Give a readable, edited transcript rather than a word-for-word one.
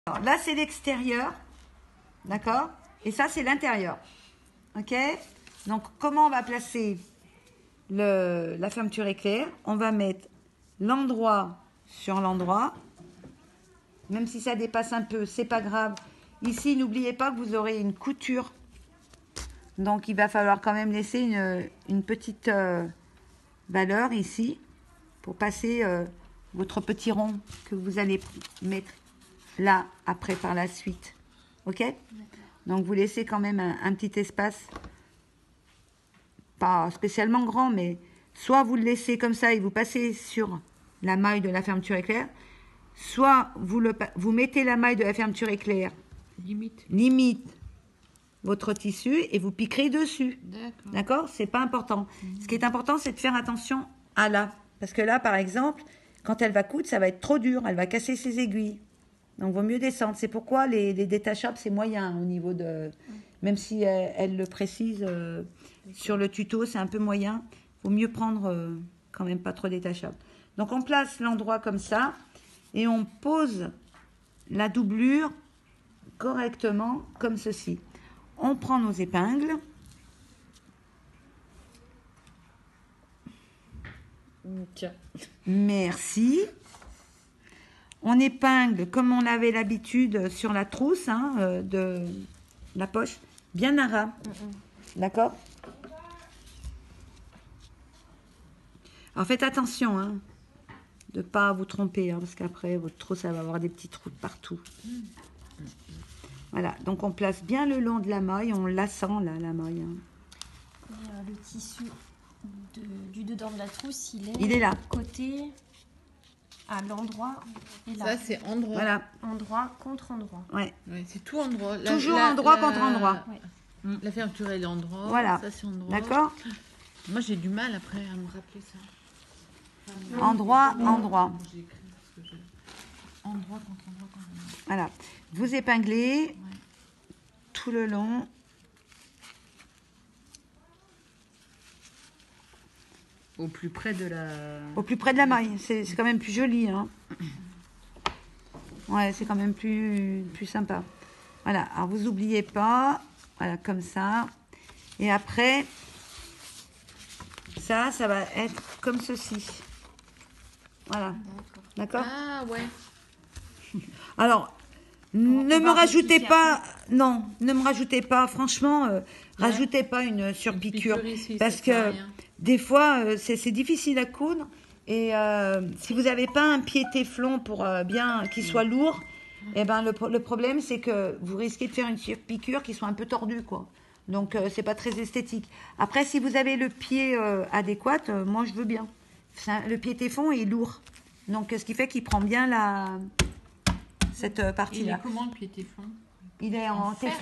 Alors, là, c'est l'extérieur. D'accord? Et ça, c'est l'intérieur. Ok? Donc, comment on va placer la fermeture éclair? On va mettre l'endroit sur l'endroit. Même si ça dépasse un peu, c'est pas grave. Ici, n'oubliez pas que vous aurez une couture. Donc, il va falloir quand même laisser une petite valeur ici pour passer votre petit rond que vous allez mettre là, après, par la suite. Ok? Donc, vous laissez quand même un petit espace. Pas spécialement grand, mais soit vous le laissez comme ça et vous passez sur la maille de la fermeture éclair, soit vous mettez la maille de la fermeture éclair limite votre tissu et vous piquerez dessus. D'accord? C'est pas important. Ce qui est important, c'est de faire attention à là. Parce que là, par exemple, quand elle va coudre, ça va être trop dur. Elle va casser ses aiguilles. Donc, vaut mieux descendre. C'est pourquoi les détachables, c'est moyen au niveau de... Même si elle le précise sur le tuto, c'est un peu moyen. Vaut mieux prendre quand même pas trop détachable. Donc, on place l'endroit comme ça et on pose la doublure correctement comme ceci. On prend nos épingles. Tiens. Merci. On épingle comme on avait l'habitude sur la trousse de la poche, bien à ras. D'accord? Alors faites attention de ne pas vous tromper, parce qu'après votre trousse ça va avoir des petits trous de partout. Voilà, donc on place bien le long de la maille, on la sent là, la maille. Et, le tissu du dedans de la trousse, il est là. Côté à l'endroit et là. Ça, c'est endroit. Voilà. Endroit contre endroit. Ouais. Ouais, c'est tout endroit. Toujours endroit contre endroit. Ouais. La fermeture, elle est endroit. Voilà. Ça, c'est endroit. D'accord? Moi, j'ai du mal après à me rappeler ça. Endroit, endroit. J'ai écrit parce que endroit contre endroit contre endroit. Voilà. Vous épinglez tout le long. Au plus près de la... Au plus près de la maille. C'est quand même plus joli. Ouais, c'est quand même plus sympa. Voilà. Alors, vous n'oubliez pas. Voilà, comme ça. Et après, ça va être comme ceci. Voilà. D'accord? Ah, ouais. Alors, ne me rajoutez pas... Non, ne me rajoutez pas. Franchement, rajoutez pas une surpiqûre. Ici, Parce ça sert à que... rien. Des fois, c'est difficile à coudre et si vous n'avez pas un pied téflon pour bien qu'il soit lourd, eh ben le problème c'est que vous risquez de faire une surpiqûre qui soit un peu tordue quoi. Donc c'est pas très esthétique. Après si vous avez le pied adéquat, moi je veux bien. Le pied téflon est lourd, donc ce qui fait qu'il prend bien cette partie-là. Il est comment le pied téflon? Il est en téflon.